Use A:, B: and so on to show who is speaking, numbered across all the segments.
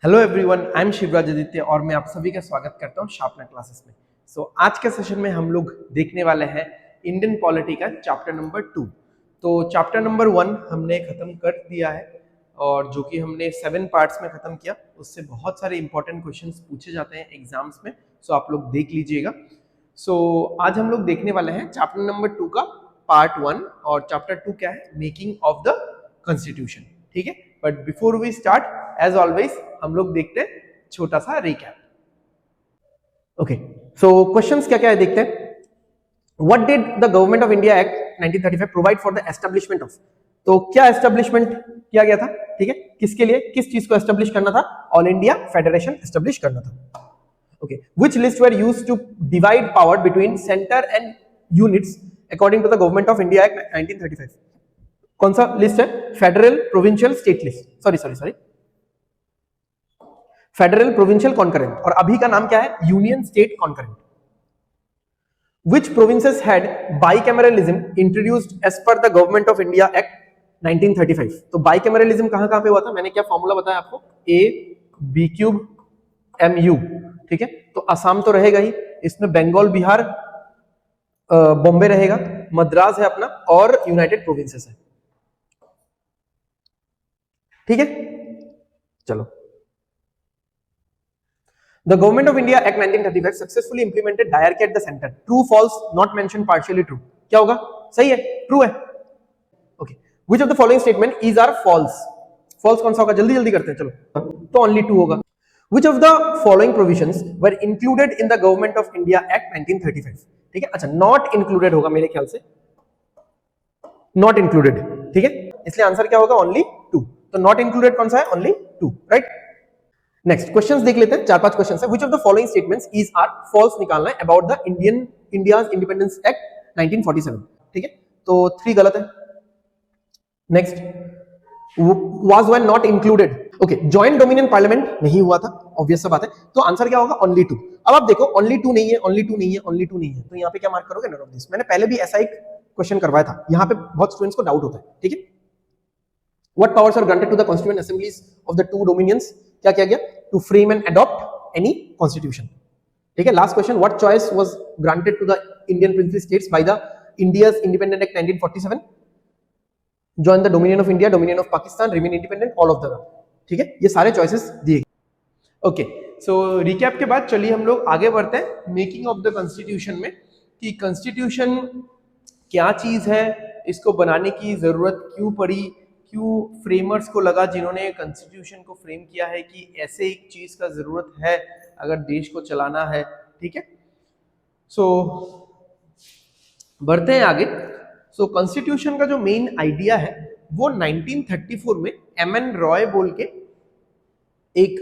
A: Hello everyone, I am Shivraj Aditya और मैं आप सभी का स्वागत करता हूं शार्पनर क्लासेस में। आज के सेशन में हम लोग देखने वाले हैं इंडियन पॉलिटी का चैप्टर नंबर 2। तो चैप्टर नंबर 1 हमने खत्म कर दिया है और जो कि हमने 7 पार्ट्स में खत्म किया। उससे बहुत सारे इंपॉर्टेंट क्वेश्चंस पूछे जाते हैं एग्जाम्स में, सो आप लोग देख लीजिएगा। आज हम लोग देखने वाले हैं चैप्टर नंबर 2 का पार्ट 1 और चैप्टर 2 क्या है, मेकिंग ऑफ द कॉन्स्टिट्यूशन। ठीक है, but before we start as always हम लोग देखते हैं छोटा सा रिकैप। ओके, सो क्वेश्चंस क्या क्या है देखते हैं। What did the government of India act 1935 provide for the establishment of, तो क्या एस्टेब्लिशमेंट किया गया था, ठीक है, किसके लिए, किस चीज को एस्टेब्लिश करना था, ऑल इंडिया फेडरेशन एस्टेब्लिश करना था। Okay, which list were used to divide power between centre and units according to the government of India act 1935। कौन सा लिस्ट है, federal, provincial, state list, sorry federal, provincial, concurrent, और अभी का नाम क्या है, union state concurrent. Which provinces had bicameralism introduced as per the Government of India Act 1935? तो bicameralism कहां पे हुआ था, मैंने क्या फॉर्मूला बताया आपको, A B क्यूब MU, ठीक है। तो असम तो रहेगा ही, इसमें बंगाल, बिहार, बॉम्बे रहेगा, मद्रास है अपना, और यूनाइटेड प्रोविंसेस है, ठीक है। चलो, The Government of India Act 1935 successfully implemented diarchy at the center. True, false, not mentioned, partially true. क्या होगा, सही है, ट्रू है। Okay. Which of the following statement is are false? False कौन सा होगा, जल्दी जल्दी करते हैं, चलो। तो only two होगा। Which of the following provisions were included in the Government of India Act 1935? ठीक है, अच्छा, not included होगा मेरे ख्याल से, not included, ठीक है, इसलिए आंसर क्या होगा, only two। तो not included कौन सा है, only two, right? Next questions देख लेते हैं, चार पांच क्वेश्चंस है। Which of the following statements is are false निकालना है about the India's independence act 1947, ठीक है, तो 3 गलत है। Next, was one not included, okay, joint dominion parliament नहीं हुआ था, ऑब्वियस सा बात है, तो आंसर क्या होगा, ओनली 2। अब आप देखो, ओनली 2 नहीं है, ओनली 2 नहीं है, ओनली 2 नहीं है, तो यहाँ पे क्या मार्क करोगे, नन ऑफ दिस। मैंने पहले भी ऐसा एक क्वेश्चन करवाया था, यहाँ पे बहुत स्टूडेंट्स को डाउट होता है, ठीक है। What powers are granted to the constituent assemblies of the two dominions? क्या किया गया, to frame and adopt any constitution, ठीक है। Last question, what choice was granted to the Indian princely states by the India's Independent Act 1947? Join the dominion of India, dominion of Pakistan, remain independent, all of the above, ठीक है, ये सारे choices दिए। Okay, सो recap के बाद चलिए हम लोग आगे बढ़ते हैं मेकिंग ऑफ द कॉन्स्टिट्यूशन में, कि कॉन्स्टिट्यूशन क्या चीज है, इसको बनाने की जरूरत क्यों पड़ी, क्यों फ्रेमर्स को लगा जिन्होंने कॉन्स्टिट्यूशन को फ्रेम किया है कि ऐसे एक चीज का जरूरत है अगर देश को चलाना है, ठीक है। सो बढ़ते हैं आगे। सो कॉन्स्टिट्यूशन का जो मेन आइडिया है वो 1934 में एमएन रॉय बोल के एक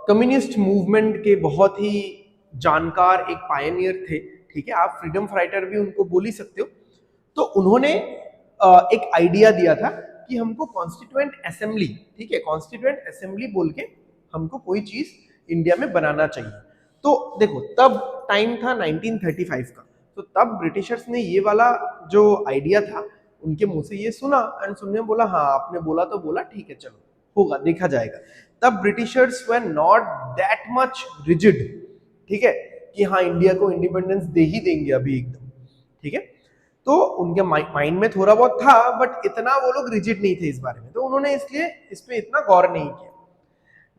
A: कम्युनिस्ट मूवमेंट के बहुत ही जानकार एक पायनियर थे, ठीक है, आप फ्रीडम फाइटर भी उनको बोल ही सकते हो। तो उन्होंने एक आइडिया दिया था कि हमको कॉन्स्टिट्यूएंट असेंबली, ठीक है, कॉन्स्टिट्यूएंट असेंबली बोल के हमको कोई चीज इंडिया में बनाना चाहिए। तो देखो, तब टाइम था 1935 का, तो तब ब्रिटिशर्स ने ये वाला जो आइडिया था उनके मुंह से ये सुना एंड सुनने में बोला, हाँ आपने बोला तो बोला, ठीक है चलो होगा, देखा जाएगा। तब Britishers were not that much rigid, ठीक है, कि हाँ इंडिया को इंडिपेंडेंस दे ही देंगे अभी एकदम, ठीक है। तो उनके माइंड में थोड़ा बहुत था, बट इतना वो लोग रिजिड नहीं थे इस बारे में, तो उन्होंने इसलिए इस पे इतना गौर नहीं किया।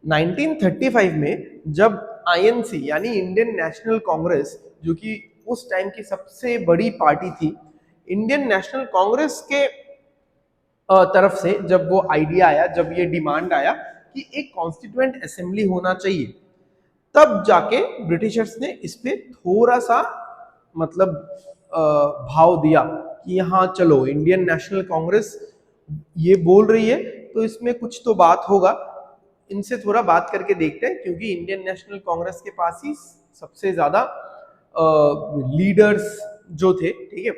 A: 1935 में जब आईएनसी यानी इंडियन नेशनल कांग्रेस, जो कि उस टाइम की सबसे बड़ी पार्टी थी, इंडियन नेशनल कांग्रेस के तरफ से जब वो आइडिया आया, जब ये डिमांड आया कि एक कॉन्स्टिट्यूएंट असेंबली होना चाहिए, तब जाके ब्रिटिशर्स ने इस पे थोड़ा सा मतलब भाव दिया कि हाँ चलो इंडियन नेशनल कांग्रेस ये बोल रही है तो इसमें कुछ तो बात होगा, इनसे थोड़ा बात करके देखते हैं, क्योंकि इंडियन नेशनल कांग्रेस के पास ही सबसे ज्यादा लीडर्स जो थे, ठीक है,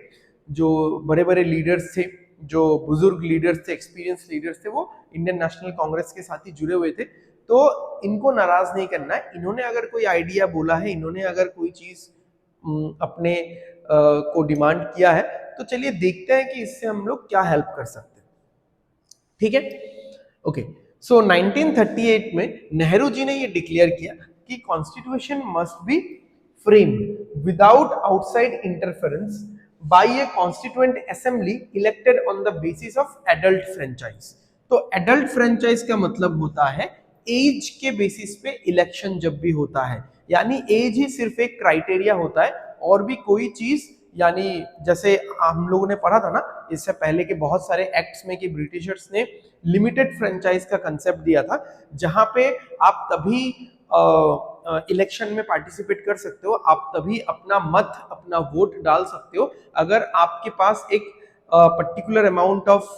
A: जो बड़े बड़े लीडर्स थे, जो बुजुर्ग लीडर्स थे, एक्सपीरियंस लीडर्स थे, वो इंडियन नेशनल कांग्रेस के साथ ही जुड़े हुए थे। तो इनको नाराज नहीं करना है, इन्होंने अगर कोई आइडिया बोला है, इन्होंने अगर कोई चीज अपने को डिमांड किया है, तो चलिए देखते हैं कि इससे हम लोग क्या हेल्प कर सकते हैं, ठीक है। ओके, सो 1938 में नेहरू जी ने ये डिक्लेयर किया कि constitution must be framed without outside interference by a constituent assembly elected on the basis of adult franchise। तो adult franchise का मतलब होता है एज के बेसिस पे इलेक्शन जब भी होता है, यानी एज ही सिर्फ एक क्राइटेरिया होता है और भी कोई चीज, यानी जैसे हम लोगों ने पढ़ा था ना इससे पहले के बहुत सारे एक्ट्स में कि ब्रिटिशर्स ने लिमिटेड फ्रेंचाइज का कंसेप्ट दिया था, जहां पे आप तभी इलेक्शन में पार्टिसिपेट कर सकते हो, आप तभी अपना मत अपना वोट डाल सकते हो अगर आपके पास एक पर्टिकुलर अमाउंट ऑफ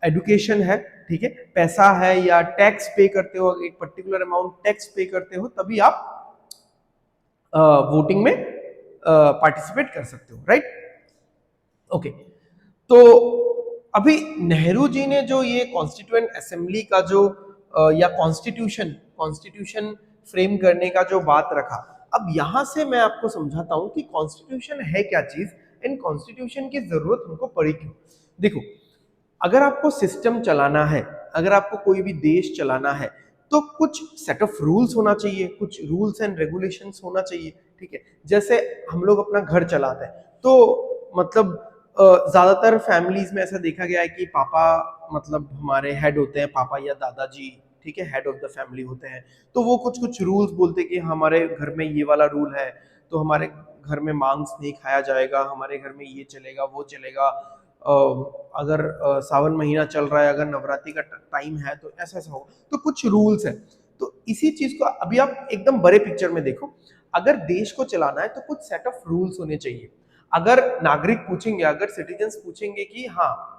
A: एजुकेशन है, ठीक है, पैसा है या टैक्स पे करते हो, एक पर्टिकुलर अमाउंट टैक्स पे करते हो, तभी आप वोटिंग में पार्टिसिपेट कर सकते हो, राइट। ओके, तो अभी नेहरू जी ने जो ये कॉन्स्टिट्यूएंट असेंबली का जो या कॉन्स्टिट्यूशन फ्रेम करने का जो बात रखा, अब यहां से मैं आपको समझाता हूं कि कॉन्स्टिट्यूशन है क्या चीज एंड कॉन्स्टिट्यूशन की जरूरत हमको पड़ी क्यों। देखो, अगर आपको सिस्टम चलाना है, अगर आपको कोई भी देश चलाना है, तो कुछ सेट ऑफ रूल्स होना चाहिए, कुछ रूल्स एंड रेगुलेशंस होना चाहिए, ठीक है। जैसे हम लोग अपना घर चलाते हैं, तो मतलब ज्यादातर फैमिलीज में ऐसा देखा गया है कि पापा मतलब हमारे हेड होते हैं, पापा या दादाजी, ठीक है, हेड ऑफ द फैमिली होते हैं, तो वो कुछ कुछ रूल्स बोलते हैं कि हमारे घर में ये वाला रूल है, तो हमारे घर में मांस नहीं खाया जाएगा, हमारे घर में ये चलेगा वो चलेगा, अगर सावन महीना चल रहा है, अगर नवरात्रि का टाइम है तो ऐसा ऐसा होगा, तो कुछ रूल्स है। तो इसी चीज को अभी आप एकदम बड़े पिक्चर में देखो, अगर देश को चलाना है तो कुछ सेट ऑफ रूल्स होने चाहिए। अगर नागरिक पूछेंगे, अगर सिटीजन्स पूछेंगे कि हाँ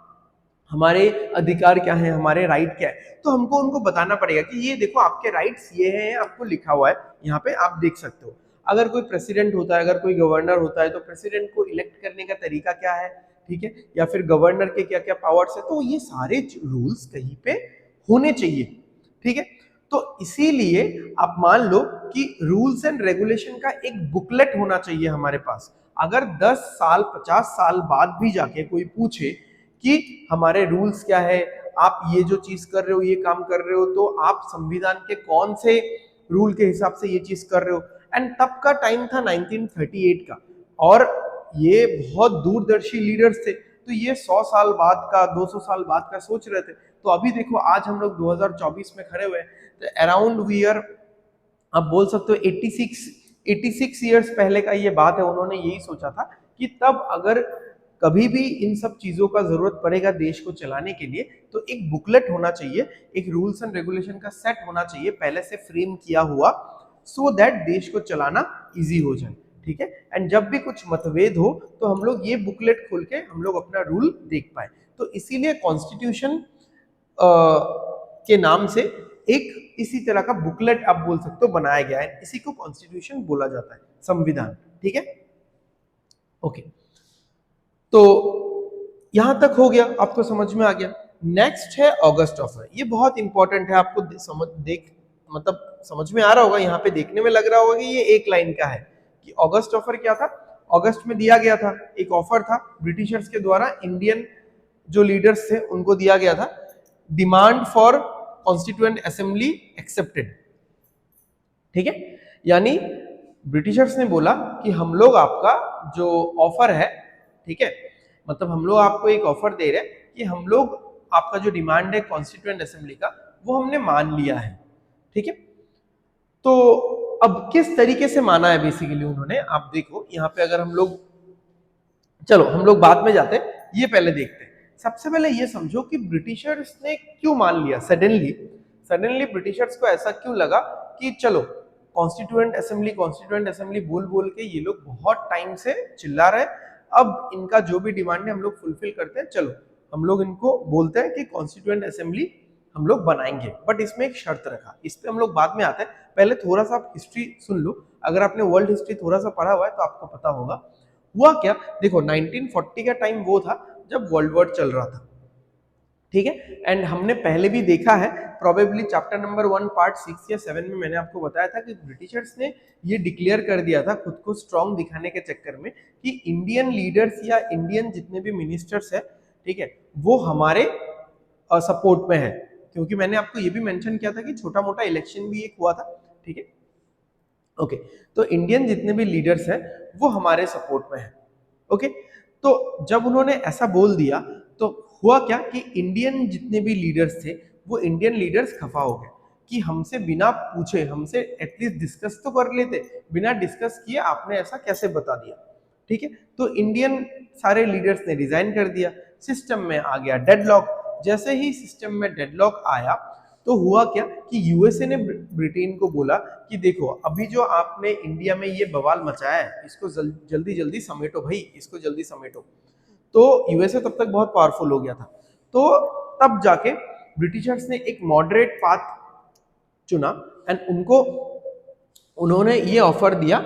A: हमारे अधिकार क्या है, हमारे राइट क्या है, तो हमको उनको बताना पड़ेगा कि ये देखो आपके राइट्स ये हैं, आपको लिखा हुआ है यहाँ पे, आप देख सकते हो। अगर कोई प्रेसिडेंट होता है, अगर कोई गवर्नर होता है, तो प्रेसिडेंट को इलेक्ट करने का तरीका क्या है, ठीक है, या फिर गवर्नर के क्या क्या पावर्स है, तो ये सारे रूल्स कहीं पे होने चाहिए, ठीक है। तो इसीलिए आप मान लो कि रूल्स एंड रेगुलेशन का एक बुकलेट होना चाहिए हमारे पास। अगर 10 साल 50 साल बाद भी जाके कोई पूछे कि हमारे रूल्स क्या है, आप ये जो चीज कर रहे हो, ये काम कर रहे हो, तो आप संविधान के कौन से रूल के हिसाब से ये चीज कर रहे हो, एंड तब का टाइम था 1938 का, और ये बहुत दूरदर्शी लीडर्स थे, तो ये 100 साल बाद का 200 साल बाद का सोच रहे थे। तो अभी देखो आज हम लोग 2024 में खड़े हुए हैं, तो अराउंड वी आर, आप बोल सकते हो 86 ईयर्स पहले का ये बात है, उन्होंने यही सोचा था कि तब अगर कभी भी इन सब चीजों का जरूरत पड़ेगा देश को चलाने के लिए, तो एक बुकलेट होना चाहिए, एक रूल्स एंड रेगुलेशन का सेट होना चाहिए पहले से फ्रेम किया हुआ, सो दैट देश को चलाना इजी हो जाए, ठीक है। एंड जब भी कुछ मतभेद हो तो हम लोग ये बुकलेट खोल के हम लोग अपना रूल देख पाए। तो इसीलिए कॉन्स्टिट्यूशन के नाम से एक इसी तरह का बुकलेट आप बोल सकते हो बनाया गया है, इसी को कॉन्स्टिट्यूशन बोला जाता है, संविधान, ठीक है। ओके, तो यहां तक हो गया, आपको समझ में आ गया। नेक्स्ट है ऑगस्ट ऑफर, ये बहुत इंपॉर्टेंट है, आपको मतलब समझ में आ रहा होगा, यहाँ पे देखने में लग रहा होगा कि ये एक लाइन का है कि ऑगस्ट ऑफर क्या था। अगस्त में दिया गया था, एक ऑफर था ब्रिटिशर्स के द्वारा, इंडियन जो लीडर्स थे उनको दिया गया था, demand for constituent assembly accepted, ठीक है। यानी ब्रिटिशर्स ने बोला कि हम लोग आपका जो ऑफर है, ठीक है, मतलब हम लोग आपको एक ऑफर दे रहे हैं कि हम लोग आपका जो डिमांड है कॉन्स्टिट्यूएंट असेंबली का, वो हमने मान लिया है, ठीक है। तो अब किस तरीके से माना है बेसिकली उन्होंने, आप देखो यहाँ पे, अगर हम लोग, चलो हम लोग बाद में जाते हैं, ये पहले देखते हैं। सबसे पहले ये समझो कि ब्रिटिशर्स ने क्यों मान लिया सडनली ब्रिटिशर्स को ऐसा क्यों लगा कि चलो कॉन्स्टिट्यूएंट असेंबली बोल बोल के ये लोग बहुत टाइम से चिल्ला रहे हैं, अब इनका जो भी डिमांड है हम लोग फुलफिल करते हैं, चलो हम लोग इनको बोलते हैं कि कॉन्स्टिट्यूएंट असेंबली हम लोग बनाएंगे। बट इसमें एक शर्त रखा, इस पे हम लोग बाद में आते हैं, पहले थोड़ा सा हिस्ट्री सुन लो। अगर आपने वर्ल्ड हिस्ट्री थोड़ा सा पढ़ा हुआ है तो आपको पता होगा हुआ क्या। देखो 1940 का टाइम वो था जब वर्ल्ड वॉर चल रहा था, ठीक है। एंड हमने पहले भी देखा है, प्रोबेबली चैप्टर नंबर 1 पार्ट 6 या 7 में मैंने आपको बताया था कि ब्रिटिशर्स ने ये डिक्लेयर कर दिया था खुद को स्ट्रांग दिखाने के चक्कर में कि इंडियन लीडर्स या इंडियन जितने भी मिनिस्टर्स है, ठीक है, वो हमारे सपोर्ट में है, क्योंकि मैंने आपको ये भी मेंशन किया था कि छोटा मोटा इलेक्शन भी एक हुआ था, ठीक है। ओके, तो इंडियन जितने भी लीडर्स हैं वो हमारे सपोर्ट में हैं। ओके, तो जब उन्होंने ऐसा बोल दिया तो हुआ क्या कि इंडियन जितने भी लीडर्स थे वो इंडियन लीडर्स खफा हो गए कि हमसे बिना पूछे, हमसे एटलीस्ट डिस्कस तो कर लेते, बिना डिस्कस किए आपने ऐसा कैसे बता दिया, ठीक है। तो इंडियन सारे लीडर्स ने रिजाइन कर दिया, सिस्टम में आ गया डेडलॉक। जैसे ही सिस्टम में डेडलॉक आया तो हुआ क्या कि यूएसए ने ब्रिटेन को बोला कि देखो अभी जो आपने इंडिया में ये बवाल मचाया है इसको जल्दी जल्दी समेटो भाई, इसको जल्दी समेटो। तो यूएसए तब तक बहुत पावरफुल हो गया था, तो तब जाके ब्रिटिशर्स ने एक मॉडरेट पाथ चुना एंड उन्होंने ये ऑफर दिया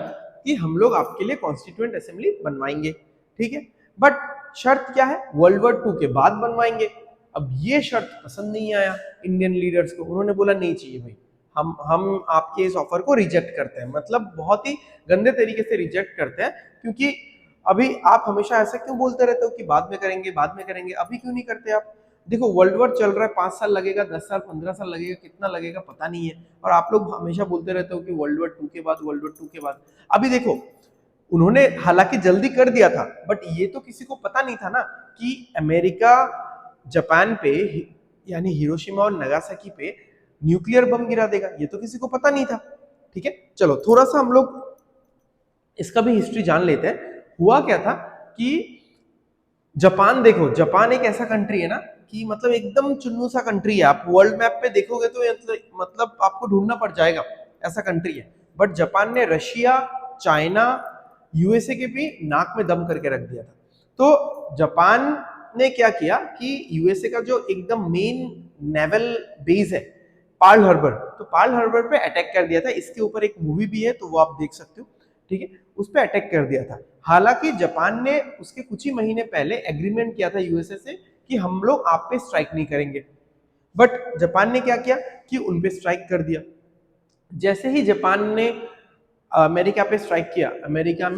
A: कि हम लोग आपके लिए कॉन्स्टिट्यूएंट असेंबली बनवाएंगे, ठीक है, बट शर्त क्या है, वर्ल्ड वॉर 2 के बाद बनवाएंगे। अब ये शर्त पसंद नहीं आया इंडियन लीडर्स को, उन्होंने बोला नहीं चाहिए भाई, हम आपके इस ऑफर को रिजेक्ट करते हैं, मतलब बहुत ही गंदे तरीके से रिजेक्ट करते हैं, क्योंकि अभी आप हमेशा ऐसा क्यों बोलते रहते हो कि बाद में करेंगे बाद में करेंगे, अभी क्यों नहीं करते आप? देखो वर्ल्ड वॉर चल रहा है, 5 साल लगेगा, 10 साल 15 साल लगेगा, कितना लगेगा पता नहीं है, और आप लोग हमेशा बोलते रहते हो कि वर्ल्ड वॉर 2 के बाद, वर्ल्ड वॉर 2 के बाद। अभी देखो उन्होंने हालांकि जल्दी कर दिया था, बट ये तो किसी को पता नहीं था ना कि अमेरिका जापान पे यानी हिरोशिमा और नागासाकी पे न्यूक्लियर बम गिरा देगा, ये तो किसी को पता नहीं था, ठीक है। चलो थोड़ा सा हम लोग इसका भी हिस्ट्री जान लेते हैं। हुआ क्या था कि जापान, देखो जापान एक ऐसा कंट्री है ना कि मतलब एकदम चुन्नू सा कंट्री है, आप वर्ल्ड मैप पे देखोगे तो मतलब आपको ढूंढना पड़ जाएगा, ऐसा कंट्री है। बट जापान ने रशिया, चाइना, यूएसए के भी नाक में दम करके रख दिया था। तो जापान ने क्या किया कि यूएसए का जो एकदम मेन नेवल बेस है पार्ल हार्बर, तो पार्ल हार्बर पे अटैक कर दिया था। इसके ऊपर एक मूवी भी है तो वो आप देख सकते हो, ठीक है, उस पर अटैक कर दिया था। हालांकि जापान ने उसके कुछ ही महीने पहले एग्रीमेंट किया था यूएसए से कि हम लोग आप पे स्ट्राइक नहीं करेंगे, बट जापान ने क्या किया कि उन पे स्ट्राइक कर दिया। जैसे ही जापान ने अमेरिका पे स्ट्राइक किया, अमेरिका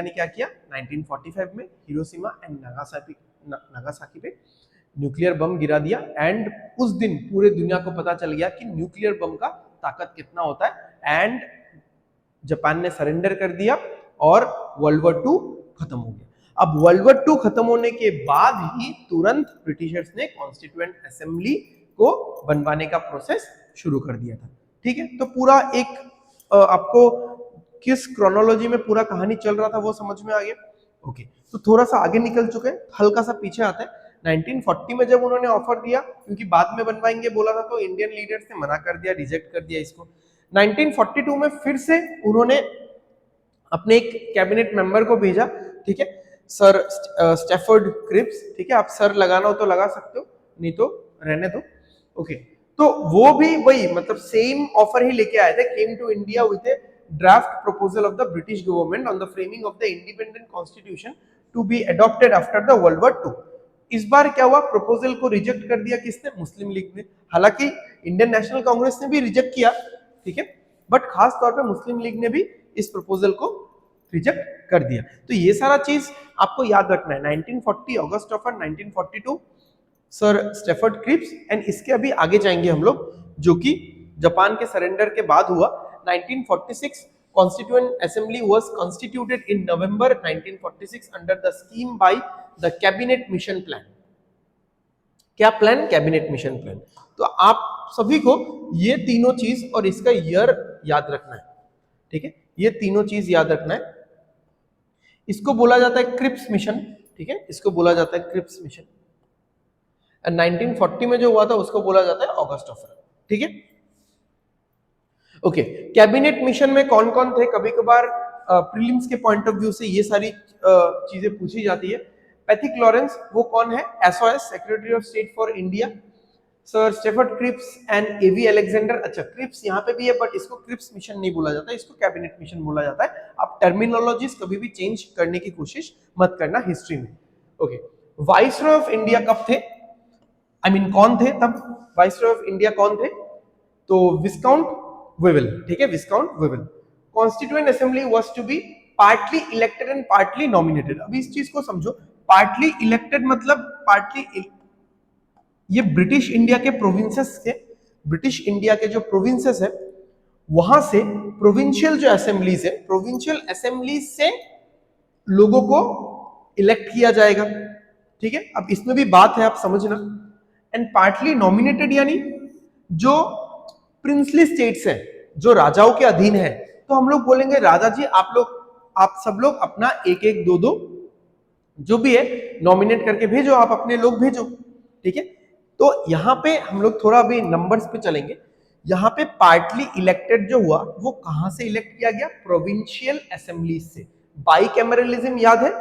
A: ने क्या किया, 1945 में हिरोशिमा एंड नागासाकी पे न्यूक्लियर बम गिरा दिया, एंड उस दिन पूरे दुनिया को पता चल गया कि न्यूक्लियर बम का ताकत कितना होता है, एंड जापान ने सरेंडर कर दिया और वर्ल्ड वॉर 2 खत्म हो गया। अब वर्ल्ड वॉर 2 खत्म होने के बाद ही तुरंत ब्रिटिशर्स ने कॉन्स्टिट्यूएंट असेंबली को बनवाने का प्रोसेस शुरू कर दिया था, ठीक है। तो पूरा एक आपको किस क्रोनोलॉजी में पूरा कहानी चल रहा था वो समझ में आ गया। ओके, तो थोड़ा सा आगे निकल चुके हैं, हल्का सा पीछे आते हैं। 1940 में जब उन्होंने ऑफर दिया, क्योंकि बाद में बनवाएंगे बोला था, तो इंडियन लीडर्स ने मना कर दिया, रिजेक्ट कर दिया इसको। 1942 में फिर से उन्होंने अपने एक कैबिनेट मेंबर को भेजा, ठीक है, सर स्टैफर्ड क्रिप्स, ठीक है, आप सर लगाना हो तो लगा सकते हो, नहीं तो रहने दो। ओके, तो वो भी वही मतलब सेम ऑफर ही लेके आए थे, came to India with a draft proposal of the British government on the framing of the independent constitution to be adopted after the world war 2। इस बार क्या हुआ, प्रपोजल को रिजेक्ट कर दिया किसने, मुस्लिम लीग ने। हालांकि इंडियन नेशनल कांग्रेस ने भी रिजेक्ट किया, ठीक है, बट खास तौर पे मुस्लिम लीग ने भी इस प्रपोजल को रिजेक्ट कर दिया। तो ये सारा चीज आपको याद रखना है। 1940 August of 1942 sir Stafford Cripps, and इसके अभी आगे जाएंगे हम लोग, जो कि जापान के सरेंडर के बाद हुआ। 1946 constituent assembly was constituted in November 1946 under the scheme by the cabinet mission plan. क्या प्लान, कैबिनेट मिशन प्लान। तो आप सभी को ये तीनों चीज और इसका ईयर याद रखना है, ठीक है, ये तीनों चीज याद रखना है। इसको बोला जाता है क्रिप्स मिशन, ठीक है, इसको बोला जाता है क्रिप्स मिशन। 1940 में जो हुआ था उसको बोला जाता है ऑगस्ट ऑफर, ठीक है। ओके, कैबिनेट मिशन में कौन कौन थे, कभी कभार प्रीलिम्स के पॉइंट ऑफ व्यू से ये सारी चीजें पूछी जाती है। पैथिक लॉरेंस वो कौन है, SOS secretary of state for India. Sir Stafford Cripps and A V Alexander, अच्छा क्रिप्स यहाँ पे भी है बट इसको क्रिप्स मिशन नहीं बोला जाता, इसको कैबिनेट मिशन बोला जाता है। आप टर्मिनोलॉजीज कभी भी चेंज करने की कोशिश मत करना हिस्ट्री में। ओके, वाइसरॉय ऑफ इंडिया कब थे, आई मीन कौन थे तब वाइसरॉय ऑफ इंडिया कौन थे, तो विस्काउंट विवेल, ठीक है, Viscount Wavell. Constituent assembly was to be partly elected and partly nominated. अब इस चीज को समझो, पार्टली इलेक्टेड मतलब पार्टली ये ब्रिटिश इंडिया के प्रोविंसेस थे, ब्रिटिश इंडिया के जो प्रोविंसेस है वहां से प्रोविंशियल जो असेंबलीज है, प्रोविंशियल असेंबलीज से लोगों को इलेक्ट किया जाएगा। ठीक है, अब इसमें भी बात है, आप समझना। एंड पार्टली नॉमिनेटेड यानी जो प्रिंसली स्टेट्स है, जो राजाओं के अधीन है, तो हम लोग बोलेंगे राजा जी आप सब लोग अपना एक एक दो दो जो भी है नॉमिनेट करके भेजो, आप अपने लोग भेजो। ठीक है, तो यहां पे हम लोग थोड़ा अभी नंबर्स पे चलेंगे। यहां पे पार्टली इलेक्टेड जो हुआ वो कहां से इलेक्ट किया गया? प्रोविंशियल असेंबली से। बाइकैमरलिज्म याद है?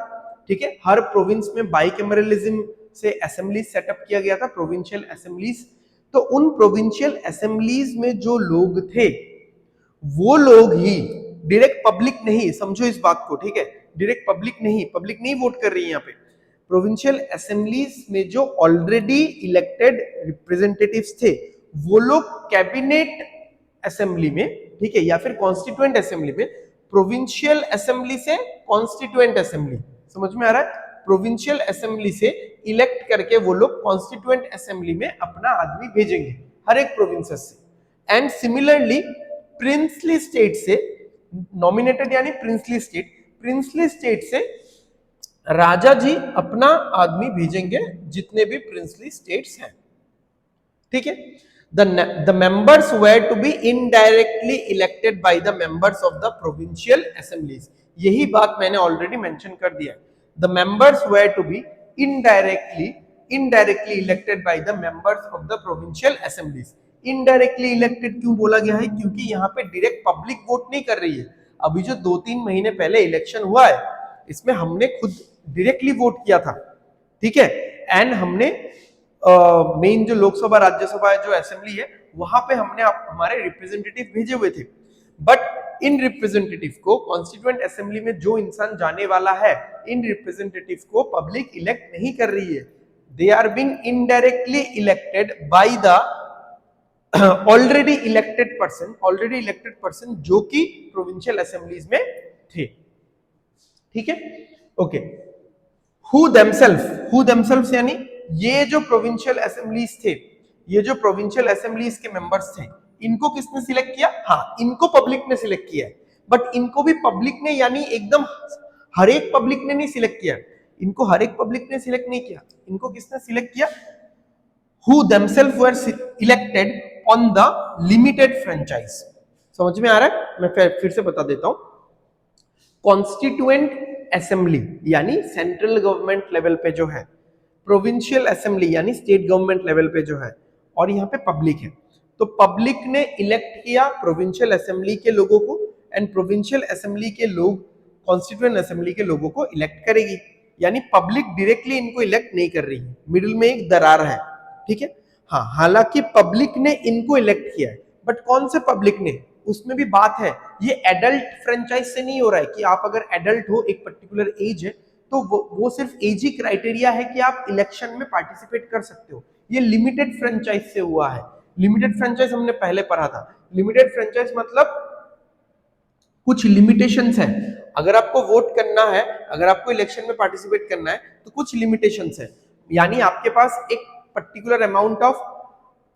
A: ठीक है, हर प्रोविंस में बाइकैमरलिज्म से असेंबली सेटअप किया गया था, प्रोविंशियल असेंबलीज। तो उन प्रोविंशियल असेंबलीज में जो लोग थे वो लोग ही, डायरेक्ट पब्लिक नहीं, समझो इस बात को। ठीक है, डायरेक्ट पब्लिक नहीं वोट कर रही है यहाँ पे। प्रोविंशियल असेंबलीज में जो ऑलरेडी इलेक्टेड रिप्रेजेंटेटिव्स थे वो लोग कैबिनेट असेंबली में, ठीक है, या फिर कॉन्स्टिट्यूएंट असेंबली में, प्रोविंशियल असेंबली से कॉन्स्टिट्यूएंट असेंबली, समझ में आ रहा है? प्रोविंशियल असेंबली से इलेक्ट करके वो लोग कॉन्स्टिट्यूएंट असेंबली में अपना आदमी भेजेंगे हर एक प्रोविंसेस से। एंड सिमिलरली प्रिंसली स्टेट से, नॉमिनेटेड यानी प्रिंसली स्टेट से राजा जी अपना आदमी भेजेंगे जितने भी प्रिंसली स्टेट्स हैं। ठीक है, the members were to be indirectly elected by the members of the provincial assemblies। यही बात मैंने ऑलरेडी मेंशन कर दिया है। the members were to be indirectly elected by the members of the provincial assemblies। Indirectly elected क्यों बोला गया है? क्योंकि यहाँ पे डायरेक्ट पब्लिक वोट नहीं कर रही है। अभी जो 2-3 महीने पहले इलेक्शन हुआ है इसमें हमने खुद डायरेक्टली वोट किया था। ठीक है, एंड हमने मेन जो लोकसभा राज्यसभा जो असेंबली है वहां पे हमने हमारे रिप्रेजेंटेटिव भेजे हुए थे। बट इन रिप्रेजेंटेटिव को कॉन्स्टिट्यूएंट असेंबली में जो इंसान जाने वाला है, इन रिप्रेजेंटेटिव को पब्लिक इलेक्ट नहीं कर रही है। They are being indirectly elected by the already elected person जो कि प्रोविंशियल असेंबलीज में थे। ठीक है, ओके। हु देमसेल्फ यानी ये जो प्रोविंशियल असेंबलीज थे, ये जो प्रोविंशियल असेंबलीज के मेंबर्स थे, इनको किसने सिलेक्ट किया? हाँ, इनको पब्लिक ने सिलेक्ट किया है। बट इनको भी पब्लिक ने यानी एकदम हर एक पब्लिक ने नहीं सिलेक्ट किया, इनको हर एक पब्लिक ने सिलेक्ट नहीं किया। इनको किसने सिलेक्ट किया? Who themselves were elected on the limited franchise। समझ में आ रहा है? मैं फिर से बता देता हूं। कॉन्स्टिट्यूएंट असेंबली यानी सेंट्रल गवर्नमेंट लेवल पे जो है, प्रोविंशियल असेंबली यानी स्टेट गवर्नमेंट लेवल पे जो है, और यहाँ पे पब्लिक है। तो पब्लिक ने इलेक्ट किया प्रोविंशियल असेंबली के लोगों को, एंड प्रोविंशियल असेंबली के लोग कॉन्स्टिट्यूएंट असेंबली के लोगों को इलेक्ट करेगी। यानी पब्लिक डायरेक्टली इनको इलेक्ट नहीं कर रही है, मिडिल में एक दरार है। ठीक है, हाँ, हालांकि पब्लिक ने इनको इलेक्ट किया है, बट कौन से पब्लिक ने, उसमें भी बात है। ये एडल्ट फ्रेंचाइज से नहीं हो रहा है कि आप अगर एडल्ट हो, एक पर्टिकुलर एज है, तो वो सिर्फ एज ही क्राइटेरिया है कि आप इलेक्शन में पार्टिसिपेट कर सकते हो। ये लिमिटेड फ्रेंचाइज से हुआ है। लिमिटेड फ्रेंचाइज हमने पहले पढ़ा था। लिमिटेड फ्रेंचाइज मतलब कुछ लिमिटेशंस है। अगर आपको वोट करना है, अगर आपको इलेक्शन में पार्टिसिपेट करना है, तो कुछ लिमिटेशंस है। यानी आपके पास एक पर्टिकुलर अमाउंट ऑफ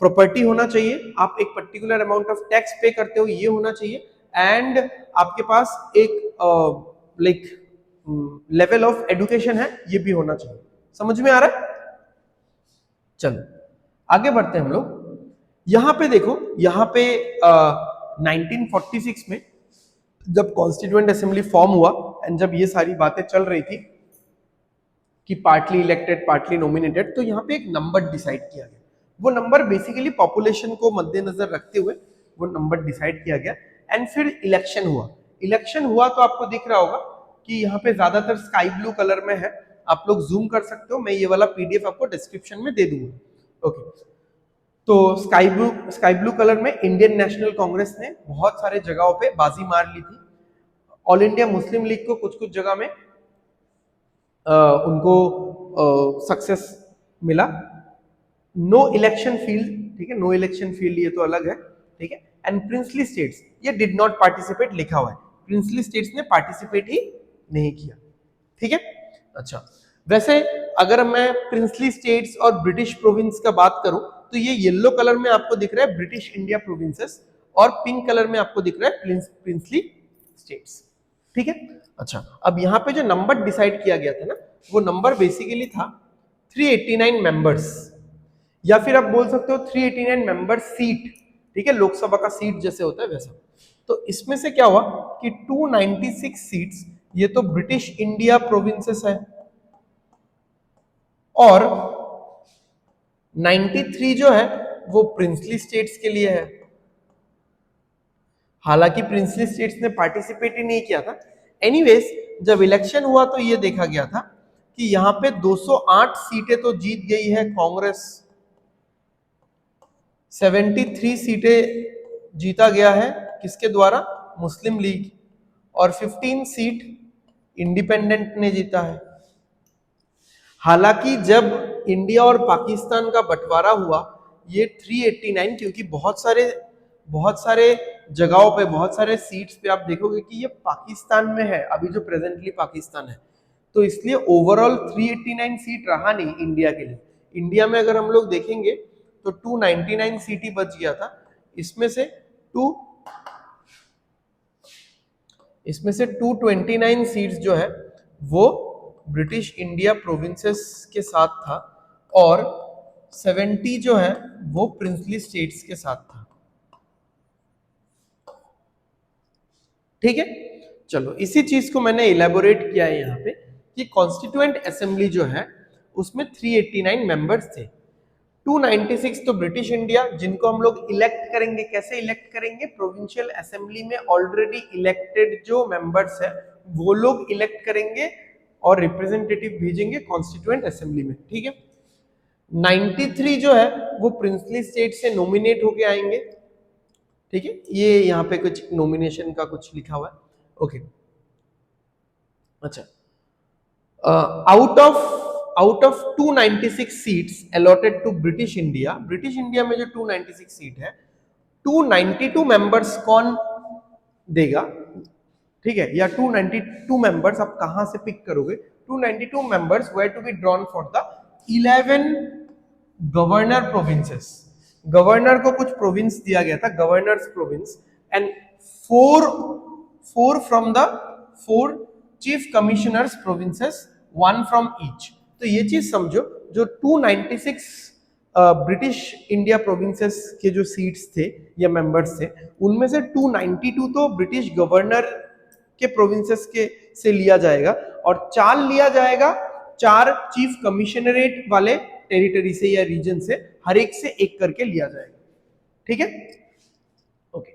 A: प्रॉपर्टी होना चाहिए, आप एक पर्टिकुलर अमाउंट ऑफ टैक्स पे करते हो, ये होना चाहिए, एंड आपके पास एक लेवल ऑफ एजुकेशन है, ये भी होना चाहिए। समझ में आ रहा है? चलो आगे बढ़ते हैं हम लोग। यहां पे देखो, यहां पे 1946 में जब कॉन्स्टिट्यूएंट असेंबली फॉर्म हुआ, एंड जब ये सारी बातें चल रही थी कि पार्टली इलेक्टेड पार्टली नॉमिनेटेड, तो यहाँ पे एक नंबर डिसाइड किया गया। वो नंबर बेसिकली पॉपुलेशन को मद्देनजर रखते हुए वो नंबर डिसाइड किया गया, एंड फिर इलेक्शन हुआ। तो आपको दिख रहा होगा कि यहाँ पे ज्यादातर स्काई ब्लू कलर में है। आप लोग जूम कर सकते हो, मैं ये वाला पीडीएफ आपको डिस्क्रिप्शन में दे दूंगा। ओके, तो स्काई ब्लू कलर में इंडियन नेशनल कांग्रेस ने बहुत सारे जगहों पे बाजी मार ली थी। ऑल इंडिया मुस्लिम लीग को कुछ जगह में उनको सक्सेस मिला। नो इलेक्शन फील्ड, ठीक है, नो इलेक्शन फील्ड ये तो अलग है। ठीक है, एंड प्रिंसली स्टेट्स, ये डिड नॉट पार्टिसिपेट लिखा हुआ है, प्रिंसली स्टेट्स ने पार्टिसिपेट ही नहीं किया। ठीक है, अच्छा, वैसे अगर मैं प्रिंसली स्टेट्स और ब्रिटिश प्रोविंस का बात करूं तो ये येलो कलर में आपको दिख रहा है ब्रिटिश इंडिया प्रोविंसेस और पिंक कलर में आपको दिख रहा है प्रिंसली स्टेट्स। ठीक है, अच्छा अब यहाँ पे जो नंबर डिसाइड किया गया था ना, वो नंबर बेसिकली था 389 मेंबर्स, या फिर आप बोल सकते हो 389 मेंबर सीट। ठीक है, लोकसभा का सीट जैसे होता है वैसा। तो इसमें से क्या हुआ कि 296 सीट्स ये तो ब्रिटिश इंडिया प्रोविंसेस है और 93 जो है वो प्रिंसली स्टेट्स के लिए है। हालांकि प्रिंसली स्टेट्स ने पार्टिसिपेट ही नहीं किया था। एनीवेज जब इलेक्शन हुआ तो ये देखा गया था कि यहाँ पे 208 सीटें तो जीत गई है कांग्रेस, 73 सीटें जीता गया है किसके द्वारा, मुस्लिम लीग, और 15 सीट इंडिपेंडेंट ने जीता है। हालांकि जब इंडिया और पाकिस्तान का बंटवारा हुआ ये 389, क्योंकि बहुत सारे जगहों पे, बहुत सारे सीट्स पे आप देखोगे कि ये पाकिस्तान में है, अभी जो प्रेजेंटली पाकिस्तान है, तो इसलिए ओवरऑल 389 सीट रहा नहीं इंडिया के लिए। इंडिया में अगर हम लोग देखेंगे तो 299 सीट ही बच गया था। इसमें से 229 सीट्स जो है वो ब्रिटिश इंडिया प्रोविंसेस के साथ था और 70 जो है वो प्रिंसली स्टेट्स के साथ था। ठीक है, चलो इसी चीज को मैंने इलेबोरेट किया है यहाँ पे कि कॉन्स्टिट्यूएंट असेंबली जो है उसमें 389 मेंबर्स थे। 296 तो ब्रिटिश इंडिया, जिनको हम लोग इलेक्ट करेंगे। कैसे इलेक्ट करेंगे, प्रोविंशियल असेंबली में ऑलरेडी इलेक्टेड जो मेंबर्स है वो लोग इलेक्ट करेंगे और रिप्रेजेंटेटिव भेजेंगे कॉन्स्टिट्यूएंट असेंबली में। ठीक है, 93 जो है वो प्रिंसली स्टेट से नॉमिनेट होके आएंगे। ठीक है, ये यहाँ पे कुछ नॉमिनेशन का कुछ लिखा हुआ है। ओके, अच्छा, out of 296 seats allotted to British India में जो 296 सीट है, 292 मेंबर्स कौन देगा? ठीक है, या 292 मेंबर्स आप कहां से पिक करोगे? 292 members were to be drawn for the 11 governor provinces. Governor को कुछ प्रोविंस दिया गया था, governors province, and four from the 4 chief commissioners provinces, 1 from each. तो ये चीज समझो, जो 296 ब्रिटिश इंडिया प्रोविंसेस के जो सीट्स थे या मेंबर्स थे, उनमें से 292 तो ब्रिटिश गवर्नर के प्रोविंसेस के से लिया जाएगा और 4 लिया जाएगा 4 चीफ कमिश्नरेट वाले टेरिटरी से या रीजन से, हर एक से एक करके लिया जाएगा। ठीक है, ओके,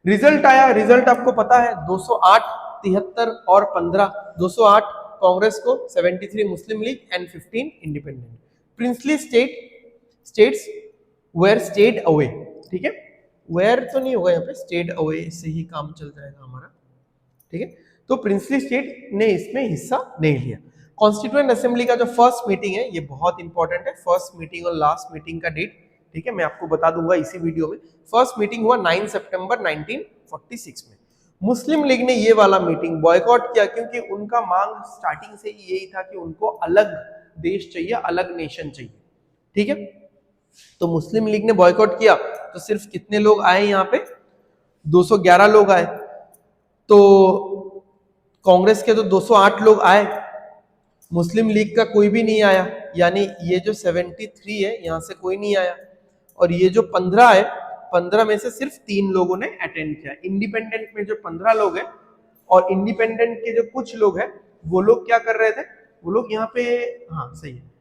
A: रिजल्ट आया। रिजल्ट आपको पता है 208, 73 और 15। 208 कांग्रेस को, 73 Muslim League and 15 independent. Princely states were stayed away. ठीक है, वेयर तो नहीं होगा यहाँ पे, स्टेड अवे से ही काम चल जाएगा हमारा। ठीक है, तो प्रिंसली स्टेट ने इसमें हिस्सा नहीं लिया। कॉन्स्टिट्यूएंट असेंबली का जो फर्स्ट मीटिंग है ये बहुत इंपॉर्टेंट है, फर्स्ट मीटिंग और लास्ट मीटिंग का डेट। ठीक है, मैं आपको बता दूंगा इसी वीडियो में। फर्स्ट मीटिंग हुआ 9 सितंबर 1946 में। मुस्लिम लीग ने ये वाला मीटिंग बॉयकॉट किया क्योंकि उनका मांग स्टार्टिंग से ही यही था कि उनको अलग देश चाहिए, अलग नेशन चाहिए। ठीक है, तो मुस्लिम लीग ने बॉयकॉट किया। तो सिर्फ कितने लोग आए यहाँ पे? 211 लोग आए। तो कांग्रेस के तो 208 लोग आए, मुस्लिम लीग का कोई भी नहीं आया, यानी ये जो 73 है यहां से कोई नहीं आया, और ये जो 15 है, 15 में से सिर्फ 3 लोगों ने अटेंड किया। इंडिपेंडेंट में जो 15 लोग हैं और इंडिपेंडेंट के जो कुछ लोग हैं, वो लोग क्या कर रहे थे? वो लोग यहाँ पे, हाँ सही है,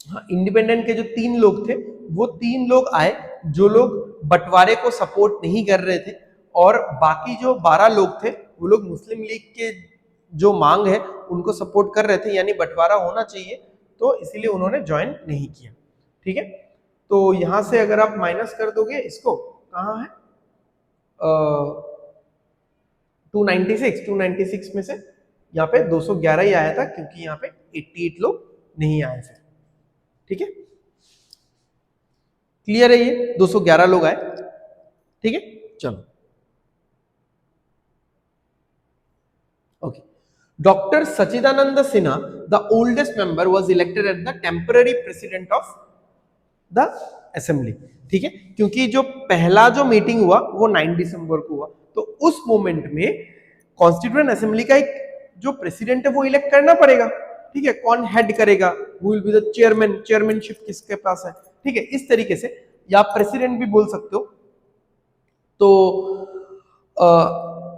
A: हाँ, इंडिपेंडेंट के जो 3 लोग थे वो 3 लोग आए जो लोग बंटवारे को सपोर्ट नहीं कर रहे थे, और बाकी जो 12 लोग थे वो लोग मुस्लिम लीग के जो मांग है उनको सपोर्ट कर रहे थे, यानी बंटवारा होना चाहिए, तो इसीलिए उन्होंने ज्वाइन नहीं किया। ठीक है, तो यहां से अगर आप माइनस कर दोगे इसको, कहाँ है 296 में से यहाँ पे 211 ही आया था, क्योंकि यहाँ पे 88 लोग नहीं आए थे। ठीक है, क्लियर है, ये 211 लोग आए। ठीक है, चलो okay. Doctor Sachchidananda Sinha the oldest member was elected at the temporary president of the assembly. ठीक है, क्योंकि जो पहला जो मीटिंग हुआ वो 9 दिसंबर को हुआ, तो उस मोमेंट में कॉन्स्टिट्यूएंट असेंबली का एक जो प्रेसिडेंट है वो इलेक्ट करना पड़ेगा। ठीक है, कौन हेड करेगा, who will be the chairman, chairmanship किसके पास है। ठीक है, इस तरीके से, या प्रेसिडेंट भी बोल सकते हो। तो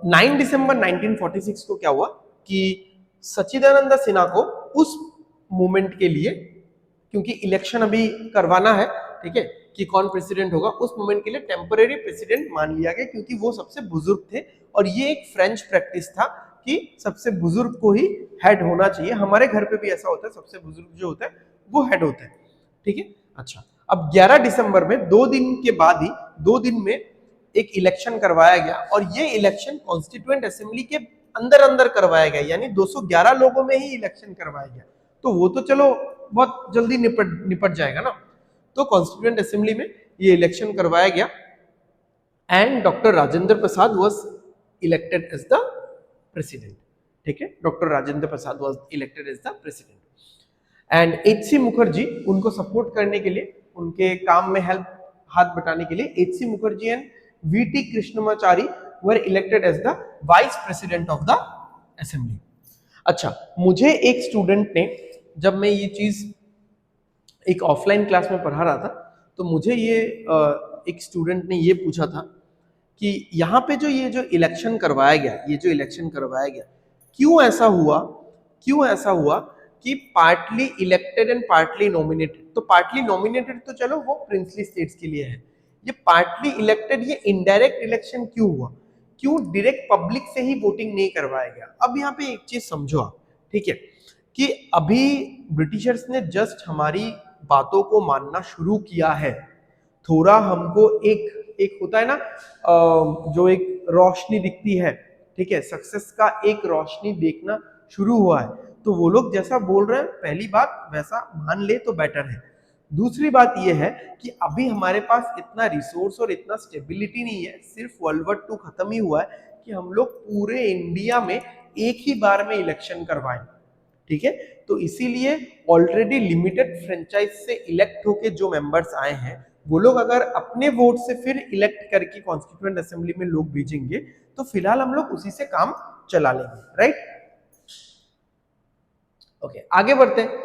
A: 9 दिसंबर 1946 को क्या हुआ कि सच्चिदानंद सिन्हा को उस मूवमेंट के लिए, क्योंकि इलेक्शन अभी करवाना है, ठीक है, कि कौन प्रेसिडेंट होगा, उस मोमेंट के लिए टेम्पररी प्रेसिडेंट मान लिया गया, क्योंकि वो सबसे बुजुर्ग थे। और ये एक फ्रेंच प्रैक्टिस था कि सबसे बुजुर्ग को ही हेड होना चाहिए। हमारे घर पे भी ऐसा होता है, सबसे बुजुर्ग जो होता है वो हेड होता है। ठीक है, अच्छा, अब 11 दिसंबर में 2 दिन के बाद ही 2 दिन में एक इलेक्शन करवाया गया, और ये इलेक्शन कॉन्स्टिट्यूएंट असेंबली के अंदर अंदर करवाया गया, यानी 211 लोगों में ही इलेक्शन करवाया गया। तो वो तो चलो बहुत जल्दी निपट जाएगा ना। तो कॉन्स्टिट्यूएंट असेंबली में ये इलेक्शन करवाया गया, and doctor Rajendra Prasad was elected as the president. ठीक है, doctor Rajendra Prasad was elected as the president, and HC. Mukherjee उनको सपोर्ट करने के लिए, उनके काम में हेल्प हाथ बटाने के लिए HC. Mukherjee and VT. Krishnamachari were elected as the vice president of the assembly. अच्छा, मुझे एक स्टूडेंट ने, जब मैं ये चीज एक ऑफलाइन क्लास में पढ़ा रहा था, तो मुझे ये एक स्टूडेंट ने ये पूछा था कि यहाँ पे जो ये जो इलेक्शन करवाया गया, ये जो इलेक्शन करवाया गया, क्यों ऐसा हुआ कि partly elected and partly nominated. तो पार्टली नॉमिनेटेड तो चलो वो प्रिंसली स्टेट्स के लिए है, ये पार्टली इलेक्टेड, ये इनडायरेक्ट इलेक्शन क्यों हुआ, क्यों डायरेक्ट पब्लिक से ही वोटिंग नहीं करवाया गया। अब यहाँ पे एक चीज समझो आप, ठीक है, कि अभी ब्रिटिशर्स ने जस्ट हमारी बातों को मानना शुरू किया है। थोड़ा हमको एक होता है ना, जो एक रोशनी दिखती है, ठीक है, सक्सेस का एक रोशनी देखना शुरू हुआ है। तो वो लोग जैसा बोल रहे हैं, पहली बात वैसा मान ले तो बेटर है। दूसरी बात यह है कि अभी हमारे पास इतना रिसोर्स और इतना स्टेबिलिटी नहीं है, सिर्फ वर्ल्ड वॉर 2 खत्म ही हुआ है, कि हम लोग पूरे इंडिया में एक ही बार में इलेक्शन करवाएं। ठीक है, तो इसीलिए ऑलरेडी लिमिटेड फ्रेंचाइज से इलेक्ट होके जो मेंबर्स आए हैं, वो लोग अगर अपने वोट से फिर इलेक्ट करके कॉन्स्टिट्यूएंट असेंबली में लोग भेजेंगे, तो फिलहाल हम लोग उसी से काम चला लेंगे, राइट। ओके, आगे बढ़ते हैं।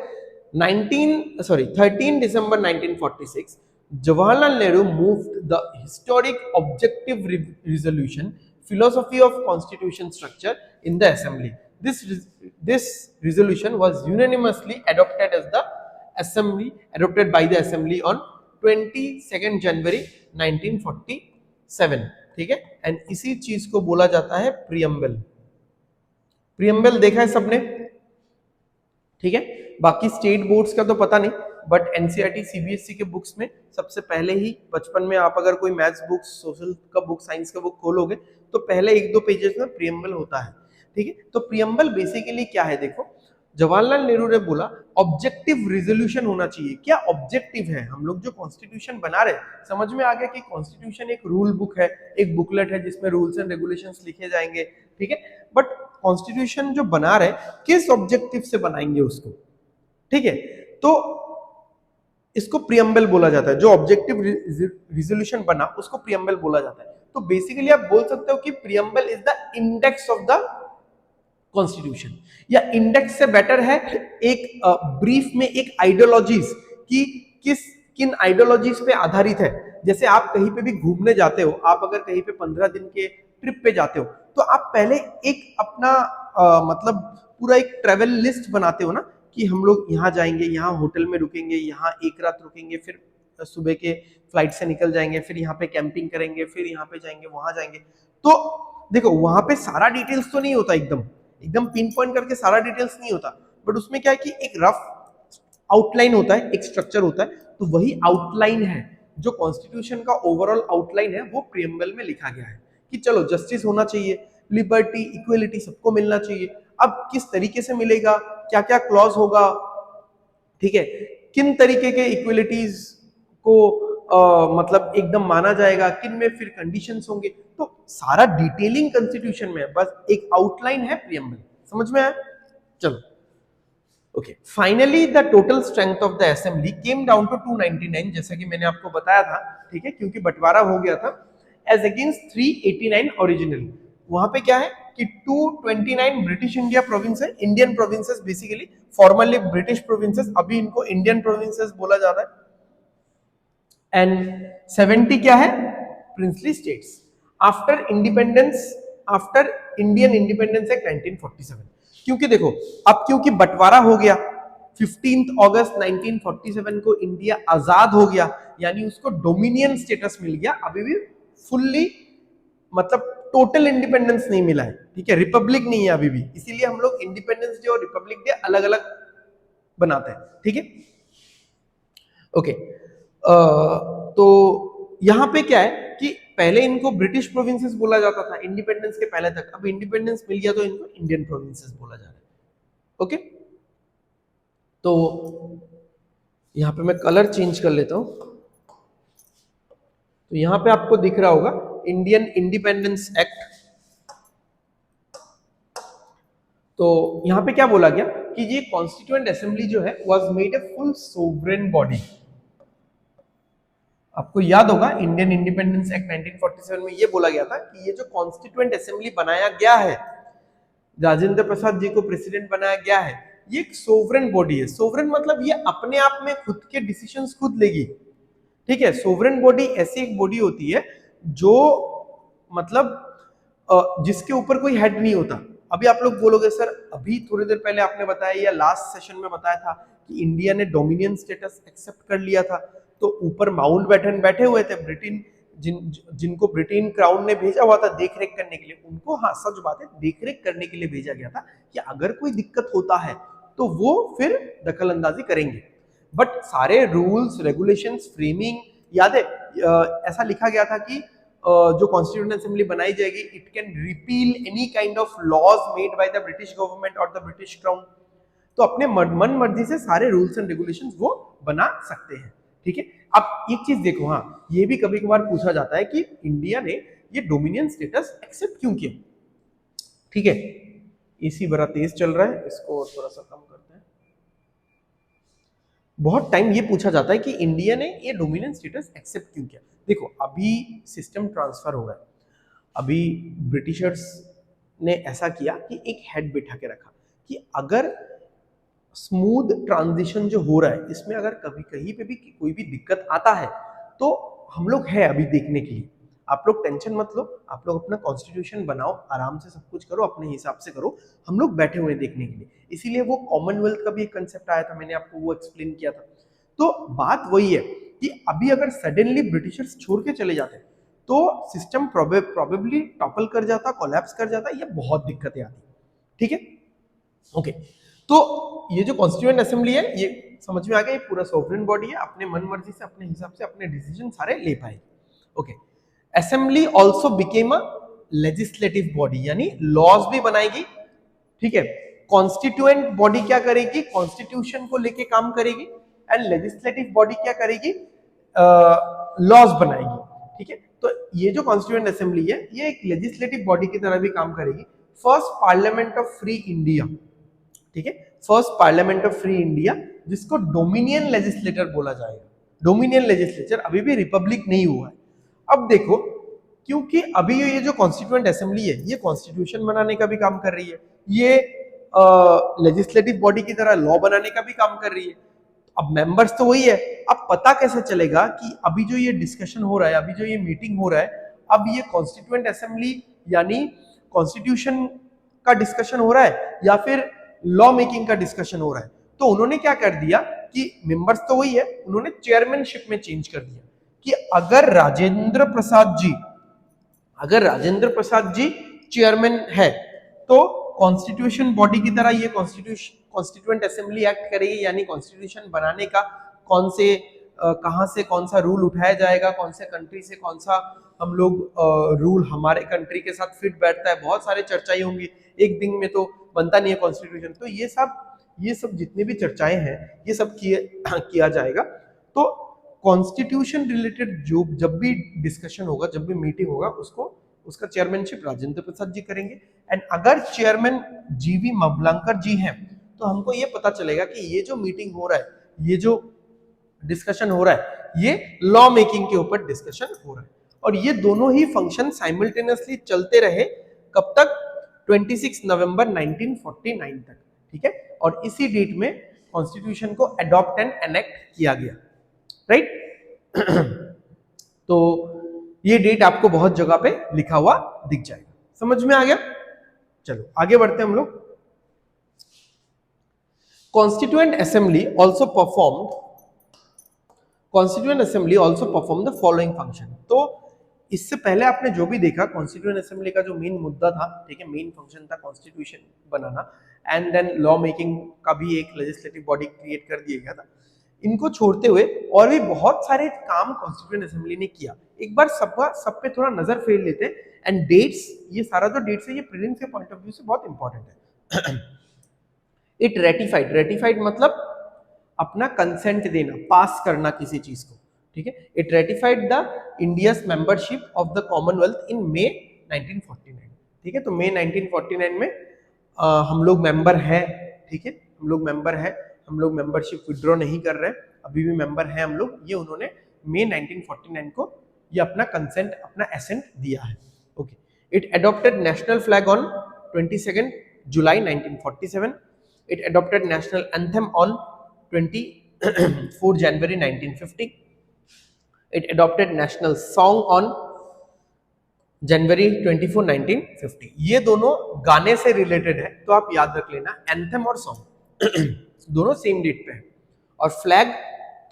A: 13 दिसंबर 1946 Jawaharlal Nehru moved the historic objective resolution philosophy of constitution structure in the assembly. This resolution was unanimously adopted by the assembly on 22nd January 1947. ठीक है, एंड इसी चीज को बोला जाता है प्रियम्बल। प्रियम्बल देखा है सबने, ठीक है। बाकी स्टेट बोर्ड्स का तो पता नहीं, बट एनसीईआरटी सीबीएसई के बुक्स में सबसे पहले ही बचपन में आप अगर कोई मैथ्स बुक, सोशल का बुक, साइंस का बुक खोलोगे तो पहले 1-2 पेजेस में प्रियम्बल होता है, ठीक है। तो प्रियम्बल बेसिकली क्या है, देखो, जवाहरलाल नेहरू ने बोला ऑब्जेक्टिव रिजोल्यूशन होना चाहिए। क्या ऑब्जेक्टिव है? हम लोग जो कॉन्स्टिट्यूशन बना रहे, समझ में आ गया कि कॉन्स्टिट्यूशन एक रूल बुक है, एक बुकलेट है जिसमें रूल्स एंड रेगुलेशंस लिखे जाएंगे, ठीक है। बट कॉन्स्टिट्यूशन जो बना रहे, किस ऑब्जेक्टिव से बनाएंगे उसको, ठीक है। तो इसको प्रियम्बल बोला जाता है। जो ऑब्जेक्टिव रिजोल्यूशन बना उसको प्रियम्बल बोला जाता है। तो बेसिकली आप बोल सकते हो कि preamble is the index of the constitution, या इंडेक्स से बेटर है एक ब्रीफ में एक आइडियोलॉजीज की, किन आइडियोलॉजीज पे आधारित है। जैसे आप कहीं पे भी घूमने जाते हो, आप अगर कहीं पे 15 दिन के ट्रिप पे जाते हो, तो आप पहले एक अपना मतलब पूरा एक ट्रेवल लिस्ट बनाते हो ना, कि हम लोग यहाँ जाएंगे, यहाँ होटल में रुकेंगे, यहाँ एक रात रुकेंगे, फिर सुबह के फ्लाइट से निकल जाएंगे, फिर यहाँ पे कैंपिंग करेंगे, फिर यहाँ पे जाएंगे, वहां जाएंगे। तो देखो वहां पे सारा डिटेल्स तो नहीं होता, एकदम पिन पॉइंट करके सारा डिटेल्स नहीं होता, बट उसमें क्या है कि एक रफ आउटलाइन होता है, एक स्ट्रक्चर होता है। तो वही आउटलाइन है जो कॉन्स्टिट्यूशन का ओवरऑल आउटलाइन है, वो प्रियम्बल में लिखा गया है कि चलो जस्टिस होना चाहिए, लिबर्टी, इक्वलिटी सबको मिलना चाहिए। अब किस तरीके से मिलेगा, क्या क्या क्लॉज होगा, ठीक है, किन तरीके के इक्वलिटीज को मतलब एकदम माना जाएगा, किन में फिर कंडीशंस होंगे, तो सारा डिटेलिंग कॉन्स्टिट्यूशन में है, बस एक आउटलाइन है प्रियम्बल। समझ में आया? चलो, okay, finally the total strength of the assembly came down to 299, जैसा कि मैंने आपको बताया था, ठीक है, क्योंकि बंटवारा हो गया था, एज अगेंस्ट 389 ओरिजिनली। वहां पे क्या है कि 229 ब्रिटिश इंडिया प्रोविंस है, Indian provinces basically, formally British provinces, अभी इनको इंडियन प्रोविंसेस बोला जाता है, एंड 70 क्या है, princely states. After independence, after Indian independence act 1947, क्योंकि देखो अब क्योंकि बंटवारा हो गया, 15 अगस्त 1947 को इंडिया आजाद हो गया, यानी उसको डोमिनियन स्टेटस मिल गया, अभी भी फुल्ली मतलब टोटल इंडिपेंडेंस नहीं मिला है, ठीक है, रिपब्लिक नहीं है अभी भी, इसीलिए हम लोग इंडिपेंडेंस डे और रिपब्लिक डे अलग अलग बनाते हैं, ठीक है, ओके। तो यहां पे क्या है कि पहले इनको ब्रिटिश प्रोविंसेस बोला जाता था इंडिपेंडेंस के पहले तक, अब इंडिपेंडेंस मिल गया तो इनको इंडियन प्रोविंसेस बोला जा रहा है, ओके। तो यहां पे मैं कलर चेंज कर लेता हूं, तो यहां पे आपको दिख रहा होगा इंडियन इंडिपेंडेंस एक्ट। तो यहां पे क्या बोला गया कि ये कॉन्स्टिट्यूएंट असेंबली जो है was made a full sovereign body. आपको याद होगा इंडियन इंडिपेंडेंस एक्ट 1947 में ये बोला गया था कि ये जो कॉन्स्टिट्यूएंट असेंबली बनाया गया है, राजेंद्र प्रसाद जी को प्रेसिडेंट बनाया गया है, ये एक सोवरेन बॉडी है। सोवरेन मतलब ये अपने आप में खुद के डिसीजंस खुद लेगी, ठीक है। सोवरेन बॉडी ऐसी एक बॉडी होती है जो मतलब जिसके ऊपर कोई हेड नहीं होता। अभी आप लोग बोलोगे सर अभी थोड़ी देर पहले आपने बताया या लास्ट सेशन में बताया था कि इंडिया ने डोमिनियन स्टेटस एक्सेप्ट कर लिया था, तो ऊपर माउंट बैटन बैठे हुए थे ब्रिटेन, जिनको ब्रिटेन क्राउन ने भेजा हुआ था देखरेख करने के लिए, उनको, हाँ सच बात है, देखरेख करने के लिए भेजा गया था कि अगर कोई दिक्कत होता है तो वो फिर दखल अंदाजी करेंगे। बट सारे रूल्स रेगुलेशंस फ्रेमिंग याद है, ऐसा लिखा गया था कि जो कॉन्स्टिट्यूएंट असेंबली बनाई जाएगी, it can repeal any kind of laws made by the British government और द ब्रिटिश क्राउन। तो अपने मन मर्जी से सारे रूल्स एंड रेगुलेशंस वो बना सकते हैं, ठीक है। अब एक चीज देखो, हाँ ये भी कभी कभार पूछा जाता है कि इंडिया ने ये डोमिनियन स्टेटस एक्सेप्ट क्यों किया, ठीक है। एसी बड़ा तेज चल रहा है, इसको थोड़ा सा कम करते हैं। बहुत टाइम ये पूछा जाता है कि इंडिया ने ये डोमिनियन स्टेटस एक्सेप्ट क्यों किया। देखो अभी सिस्टम ट्रांसफर हो रहा है, अभी ब्रिटिशर्स ने ऐसा किया कि एक हेड बिठा के रखा कि अगर स्मूथ ट्रांजिशन जो हो रहा है इसमें अगर कभी कहीं पे भी कोई भी दिक्कत आता है तो हम लोग है अभी देखने के लिए, आप लोग टेंशन मत लो, आप लोग अपना कॉन्स्टिट्यूशन बनाओ, आराम से सब कुछ करो, अपने हिसाब से करो, हम लोग बैठे हुए हैं देखने के लिए। इसीलिए वो कॉमनवेल्थ का भी एक कंसेप्ट आया था, मैंने आपको वो एक्सप्लेन किया था। तो बात वही है कि अभी अगर सडनली ब्रिटिशर्स छोड़ के चले जाते तो सिस्टम प्रोबेबली टॉपल कर जाता, कोलैप्स कर जाता, या बहुत दिक्कतें आती, ठीक है, ओके। तो ये जो कॉन्स्टिट्यूएंट असेंबली है ये समझ में आ गया, ये पूरा सोवरेन बॉडी है, अपने मन मर्जी से अपने हिसाब से अपने डिसीजन सारे ले पाएगी, okay. Assembly also became a legislative body, यानी लॉज भी बनाएगी, ठीक है। कॉन्स्टिट्यूएंट बॉडी क्या करेगी, कॉन्स्टिट्यूशन को लेके काम करेगी, एंड लेजिस्लेटिव बॉडी क्या करेगी, लॉज बनाएगी, ठीक है। तो ये जो कॉन्स्टिट्यूएंट असेंबली है ये एक लेजिस्लेटिव बॉडी की तरह भी काम करेगी। First parliament of free India, ठीक है, first parliament of free India, जिसको डोमिनियन लेजिस्लेटर बोला जाएगा। डोमिनियन लेजिस्लेचर, अभी भी रिपब्लिक नहीं हुआ है। अब देखो क्योंकि अभी ये जो कॉन्स्टिट्यूएंट असेंबली है ये कॉन्स्टिट्यूशन बनाने का भी काम कर रही है, ये लेजिस्लेटिव बॉडी की तरह लॉ बनाने का भी काम कर रही है। अब मेंबर्स तो वही है, अब पता कैसे चलेगा कि अभी जो ये डिस्कशन हो रहा है, अभी जो ये मीटिंग हो रहा है, अब ये कॉन्स्टिट्यूएंट असेंबली यानी कॉन्स्टिट्यूशन का डिस्कशन हो रहा है या फिर लॉ मेकिंग का डिस्कशन हो रहा है। तो उन्होंने क्या कर दिया कि मेंबर्स तो वही है, उन्होंने चेयरमैनशिप में चेंज कर दिया कि अगर राजेंद्र प्रसाद जी चेयरमैन है तो कॉन्स्टिट्यूशन बॉडी की तरह ये कॉन्स्टिट्यूएंट असेंबली एक्ट करेगी, यानी कॉन्स्टिट्यूशन बनाने का कौन से कहां से कौन सा रूल उठाया जाएगा, कौन से कंट्री से कौन सा हम लोग रूल हमारे कंट्री के साथ फिट बैठता है, बहुत सारे चर्चाएं होंगी, एक दिन में तो बनता नहीं है कॉन्स्टिट्यूशन। तो ये सब जितने भी चर्चाएं हैं ये सब किया जाएगा। तो कॉन्स्टिट्यूशन रिलेटेड जो जब भी डिस्कशन होगा, जब भी मीटिंग होगा, उसका चेयरमैनशिप राजेंद्र प्रसाद जी करेंगे। एंड अगर चेयरमैन जीवी मवलंकर जी हैं तो हमको ये पता चलेगा कि ये जो मीटिंग हो रहा है, ये जो डिस्कशन हो रहा है, ये लॉ मेकिंग के ऊपर डिस्कशन हो रहा है। और ये दोनों ही फंक्शन साइमल्टेनियसली चलते रहे कब तक? 26 नवंबर 1949 तक, ठीक है। और इसी डेट में कॉन्स्टिट्यूशन को अडॉप्ट एंड एनेक्ट किया गया, राइट। तो ये डेट आपको बहुत जगह पे लिखा हुआ दिख जाएगा। समझ में आ गया? चलो आगे बढ़ते हैं हम लोग। Constituent assembly also perform the following function. तो इससे पहले आपने जो भी देखा, कॉन्स्टिट्यूएंट असेंबली का जो मेन मुद्दा था, ठीक है, मेन फंक्शन था कॉन्स्टिट्यूशन बनाना, एंड देन लॉ मेकिंग का भी एक लेजिस्लेटिव बॉडी क्रिएट कर दिया गया था। इनको छोड़ते हुए और भी बहुत सारे काम कॉन्स्टिट्यूएंट असेंबली ने किया। एक बार सब पे थोड़ा नजर फेर लेते हैं। एंड डेट्स, ये सारा जो डेट्स है ये प्रीलिम्स के पॉइंट ऑफ व्यू से बहुत इंपॉर्टेंट है। इट रेटिफाइड मतलब अपना कंसेंट देना, पास करना किसी चीज को, ठीक है। It ratified the India's membership of the Commonwealth in May 1949, ठीक है। तो मे 1949 में हम लोग मेंबर है, ठीक है, हम लोग मेंबर है, हम लोग मेंबरशिप विड्रॉ नहीं कर रहे, अभी भी मेंबर है हम लोग। ये उन्होंने मई 1949 को ये अपना कंसेंट, अपना एसेंट दिया है, okay. It adopted national flag on 22 July 1947। It adopted national anthem on 24 January 1950। It adopted national song on January 24 1950। ये दोनों गाने से रिलेटेड है, तो आप याद रख लेना, एंथम और सॉन्ग दोनों सेम डेट पे है, और फ्लैग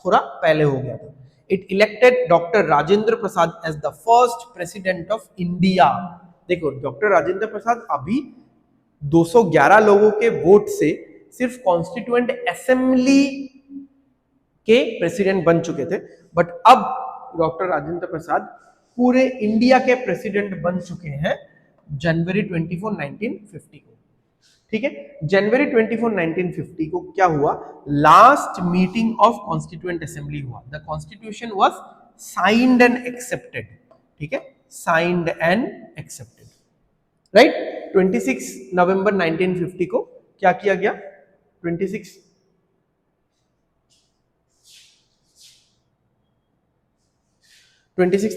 A: थोड़ा पहले हो गया था। It elected doctor Rajendra Prasad as the first president of India. देखो, डॉक्टर राजेंद्र प्रसाद अभी 211 लोगों के वोट से सिर्फ कॉन्स्टिट्यूएंट असेंबली के प्रेसिडेंट बन चुके थे, बट अब डॉक्टर राजेंद्र प्रसाद पूरे इंडिया के प्रेसिडेंट बन चुके हैं जनवरी 24 1950 को, ठीक है। जनवरी 24 1950 को क्या हुआ? Last meeting of constituent assembly हुआ। The constitution was signed and accepted, ठीक है, साइंड एंड एक्सेप्टेड, राइट। 26 नवंबर 1950 को क्या किया गया? 26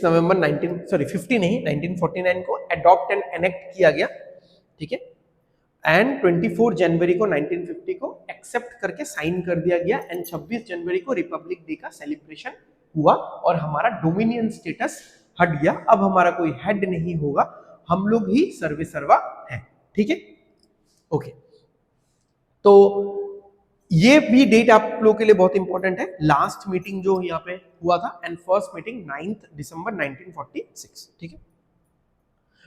A: नवंबर 1949 को अडॉप्ट एंड एनेक्ट किया गया, ठीक है। एंड 24 जनवरी को 1950 को एक्सेप्ट करके साइन कर दिया गया। एंड 26 जनवरी को रिपब्लिक डे का सेलिब्रेशन हुआ और हमारा डोमिनियन स्टेटस हट गया। अब हमारा कोई हेड नहीं होगा, हम लोग ही सर्वे सर्वा है, ठीक है, ओके। तो ये भी डेट आप लोगों के लिए बहुत इंपॉर्टेंट है। लास्ट मीटिंग जो यहाँ पे हुआ था, एंड फर्स्ट मीटिंग 9 दिसंबर 1946, ठीक है,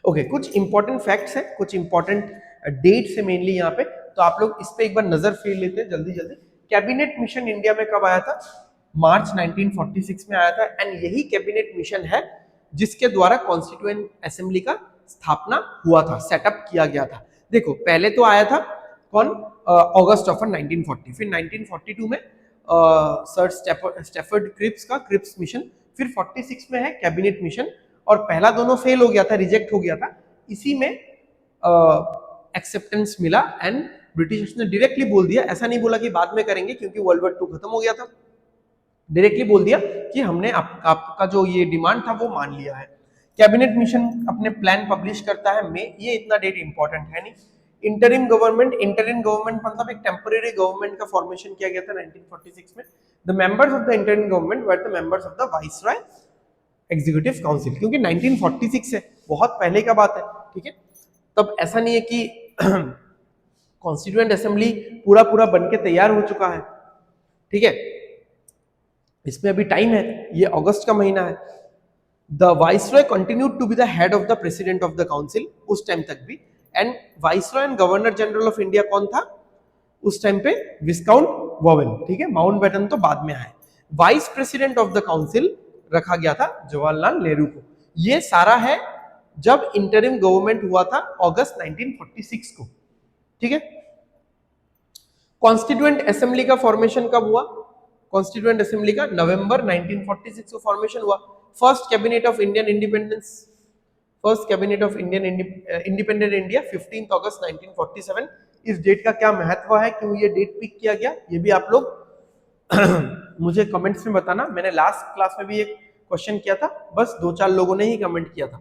A: ओके। कुछ इंपॉर्टेंट फैक्ट्स है, कुछ इंपॉर्टेंट डेट्स है मेनली यहाँ पे, तो आप लोग इस पे एक बार नजर फेर लेते हैं जल्दी जल्दी। कैबिनेट मिशन इंडिया में कब आया था? मार्च 1946 में आया था। एंड यही कैबिनेट मिशन है जिसके द्वारा कॉन्स्टिट्यूएंट असेंबली का स्थापना हुआ था, सेटअप किया गया था। देखो, पहले तो आया था कौन? अगस्त ऑफ 1940, फिर 1942 में सर स्टैफर्ड क्रिप्स का क्रिप्स मिशन, फिर 46 में है कैबिनेट मिशन, और पहला दोनों फेल हो गया था, रिजेक्ट हो गया था। इसी में एक्सेप्टेंस मिला एंड ब्रिटिशर्स ने डायरेक्टली बोल दिया, ऐसा नहीं बोला कि बाद में करेंगे क्योंकि वर्ल्ड वॉर 2 खत्म हो गया था, डायरेक्टली बोल दिया कि हमने आपका जो ये डिमांड था वो मान लिया है। कैबिनेट मिशन अपने प्लान पब्लिश करता है मई, ये इतना डेट इंपॉर्टेंट है नहीं। इंटरिम गवर्नमेंट मतलब एक टेम्परेरी गवर्नमेंट का फॉर्मेशन किया गया था 1946 में। The members of the interim government were the members of the viceroy executive council, क्योंकि 1946 है, बहुत पहले का बात है, ठीक है। तब ऐसा नहीं है कि कॉन्स्टिट्यूएंट असेंबली पूरा बन के तैयार हो चुका है, ठीक है, इसमें अभी टाइम है, ये अगस्त का महीना है। The viceroy continued to be the head of the president of the council उस टाइम तक भी। And viceroy and governor general of India कौन था उस टाइम पे? विस्काउंट वॉवेल, ठीक है। माउंटबेटन तो बाद में आए। Vice president of the council रखा गया था जवाहरलाल नेहरू को। ये सारा है जब इंटरिम गवर्नमेंट हुआ था अगस्त 1946 को, ठीक है। कॉन्स्टिट्यूएंट असेंबली का फॉर्मेशन कब हुआ? कॉन्स्टिट्यूएंट असेंबली का नवंबर 1946 को फॉर्मेशन हुआ। First cabinet of Indian independent India 15 अगस्त 1947 इस डेट का क्या महत्व है, क्यों ये डेट पिक किया गया, ये भी आप लोग मुझे कमेंट्स में बताना। मैंने लास्ट क्लास में भी एक क्वेश्चन किया था, बस 2-4 लोगों ने ही कमेंट किया था।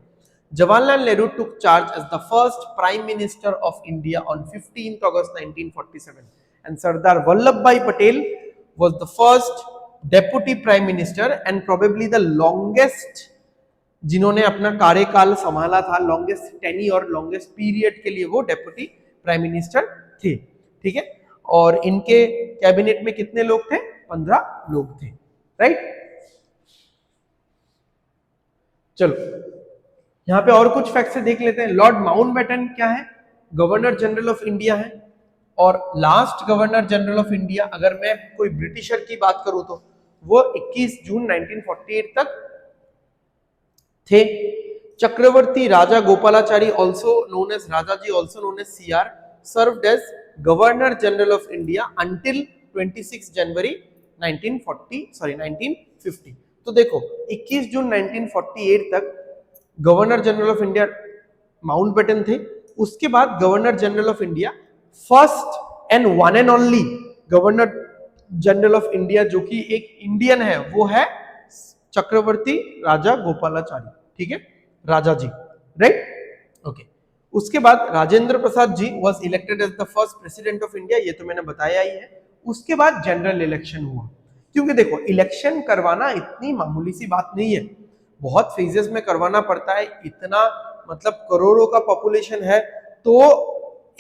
A: Jawaharlal Nehru took charge as the first Prime Minister of India on 15th August 1947 and Sardar Vallabhbhai Patel was the first Deputy Prime Minister and probably the longest जिन्होंने अपना कार्यकाल संभाला था, लॉन्गेस्ट टेन्योर, लॉन्गेस्ट पीरियड के लिए वो deputy prime minister थे, ठीक है। और इनके कैबिनेट में कितने लोग थे? 15 लोग थे, राइट। चलो यहां पे और कुछ फैक्ट्स देख लेते हैं। लॉर्ड माउंटबेटन क्या है? गवर्नर जनरल ऑफ इंडिया है। और last governor general of India अगर मैं कोई ब्रिटिशर की बात करूं तो वो 21 जून 1948 तक थे। Chakravarti Raja Gopalachari also known as Rajaji also known as CR served as governor general of India until 26 January 1950। तो देखो 21 जून 1948 तक governor general of India Mountbatten थे। उसके बाद governor general of India first and one and only governor general of India जो कि एक इंडियन है, वो है चक्रवर्ती राजा गोपालाचारी, ठीक है, राजा जी, राइट, ओके। उसके बाद Rajendra Prasad ji was elected as the first president of India, ये तो मैंने बताया ही है। उसके बाद जनरल इलेक्शन हुआ, क्योंकि देखो इलेक्शन करवाना इतनी मामूली सी बात नहीं है, बहुत फेजेस में करवाना पड़ता है। इतना मतलब करोड़ों का पॉपुलेशन है, तो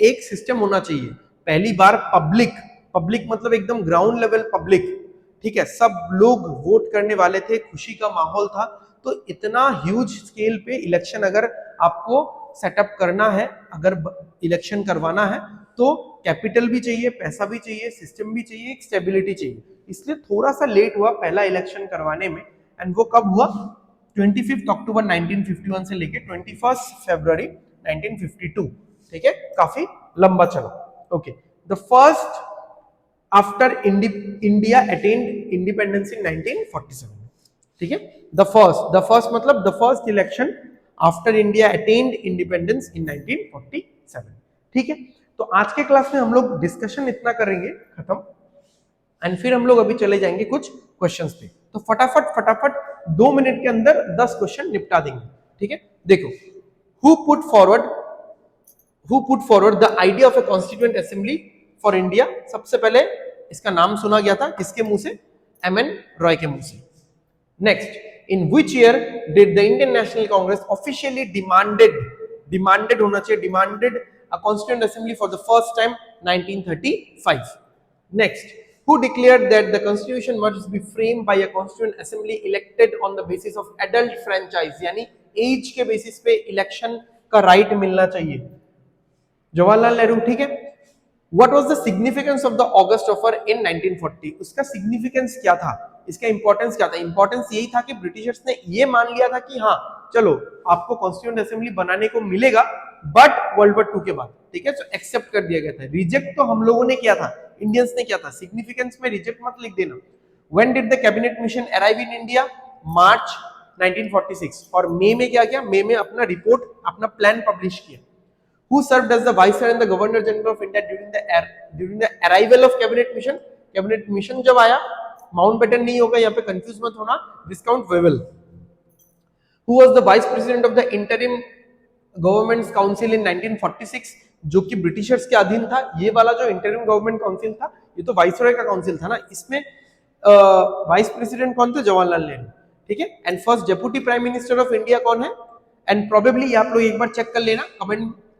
A: एक सिस्टम होना चाहिए। पहली बार पब्लिक मतलब एकदम ग्राउंड लेवल पब्लिक, ठीक है, सब लोग वोट करने वाले थे, खुशी का माहौल था। तो इतना ह्यूज स्केल पे इलेक्शन अगर आपको सेटअप करना है, अगर इलेक्शन करवाना है, तो कैपिटल भी चाहिए, पैसा भी चाहिए, सिस्टम भी चाहिए, एक स्टेबिलिटी चाहिए। इसलिए थोड़ा सा लेट हुआ पहला इलेक्शन करवाने में। एंड वो कब हुआ? 25 अक्टूबर 1951 से लेके 21 फरवरी 1952, ठीक है, काफी लंबा चला, okay. The first after India attend independence in 1947, ठीक है। द फर्स्ट मतलब the first election after India attend independence in 1947, ठीक है। तो आज के क्लास में हम लोग डिस्कशन इतना करेंगे खत्म, एंड फिर हम लोग अभी चले जाएंगे कुछ क्वेश्चंस पे। तो फटाफट 2 मिनट के अंदर 10 क्वेश्चन निपटा देंगे, ठीक है। देखो, who put forward the idea of A constituent assembly for India? सबसे पहले इसका नाम सुना गया था किसके मुंह से? एमएन रॉय के मुंह से। Next, in which year did the Indian national Congress officially demanded होना चाहिए, demanded a constituent assembly for the first time? 1935। Next, who declared that the constitution must be framed by a constituent assembly elected on the basis of adult franchise, यानी as के basis पे election का right मिलना चाहिए? जवाहरलाल नेहरू, ठीक है। What was the significance of the August offer in 1940? उसका significance क्या था, इसका इंपॉर्टेंस क्या था? इंपॉर्टेंस यही था कि ब्रिटिशर्स ने ये मान लिया था कि हाँ चलो आपको कॉन्स्टिट्यूएंट असेंबली बनाने को मिलेगा, बट वर्ल्ड वॉर 2 के बाद, ठीक है, तो एक्सेप्ट कर दिया गया था। रिजेक्ट तो हम लोगों ने किया था, इंडियंस ने किया था। सिग्निफिकेंस में रिजेक्ट मत लिख देना। When did the cabinet mission arrive in India? March 1946। और मई में क्या किया? मई में अपना रिपोर्ट, अपना प्लान पब्लिश किया। Who served as the Viceroy and the Governor General of India during the arrival of cabinet mission? Cabinet mission जब आया, माउंटबेटन नहीं होगा, यहाँ पे कंफ्यूज मत होना, विस्काउंट Wavell. Who was the Vice President of the Interim Government Council in 1946? जो कि ब्रिटिशर्स के अधीन था। ये वाला जो इंटरिम गवर्नमेंट काउंसिल था, ये तो वाइसरॉय का काउंसिल था ना, इसमें वाइस प्रेसिडेंट कौन थे? जवाहरलाल नेहरू, ठीक है। And first deputy prime minister of India कौन है? एंड प्रोबेबली आप लोग एक बार चेक कर लेना,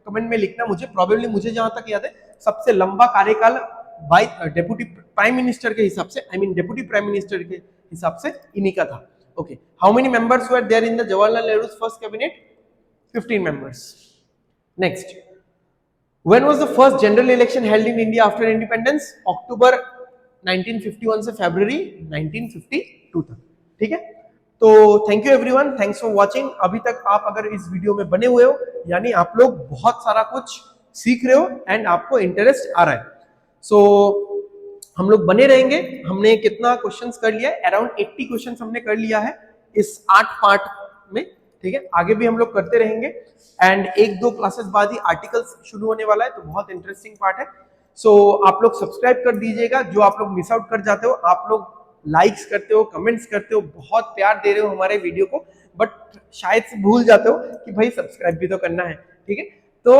A: कमेंट में लिखना मुझे। प्रोबेबली मुझे जहां तक याद है सबसे लंबा कार्यकाल डेप्यूटी प्राइम मिनिस्टर के हिसाब से, डेप्यूटी प्राइम मिनिस्टर के हिसाब से इन्हीं का था, okay. How many members were there in the Jawaharlal Nehru's first cabinet? 15 members. Next, when was the first general election held in India after independence? अक्टूबर 1951 से फरवरी 1952 तक, ठीक है। तो thank you everyone, thanks for watching. अभी तक आप अगर इस वीडियो में बने हुए हो, यानी आप लोग बहुत सारा कुछ सीख रहे हो एंड आपको इंटरेस्ट आ रहा है। सो हम लोग बने रहेंगे। हमने कितना क्वेश्चंस कर लिया है? अराउंड 80 क्वेश्चंस हमने कर लिया है इस 8 पार्ट में, ठीक है, आगे भी हम लोग करते रहेंगे एंड एक दो क्लासेस बाद ही आर्टिकल्स शुरू होने वाला है, तो बहुत इंटरेस्टिंग पार्ट है। सो आप लोग सब्सक्राइब कर दीजिएगा, जो आप लोग मिस आउट कर जाते हो, आप लोग लाइक्स करते हो, कमेंट्स करते हो, बहुत प्यार दे रहे हो हमारे वीडियो को, बट शायद से भूल जाते हो कि भाई सब्सक्राइब भी तो करना है, ठीक है। तो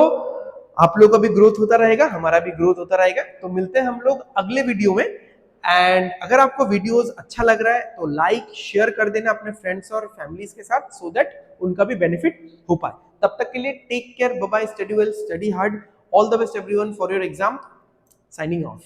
A: आप लोग का भी ग्रोथ होता रहेगा, हमारा भी ग्रोथ होता रहेगा। तो मिलते हैं हम लोग अगले वीडियो में। एंड अगर आपको वीडियोस अच्छा लग रहा है तो लाइक शेयर कर देना अपने फ्रेंड्स और फैमिलीज के साथ, सो दैट उनका भी बेनिफिट हो पाए। तब तक के लिए take care, bye bye, study well, study hard, all the best everyone for your exam, signing of.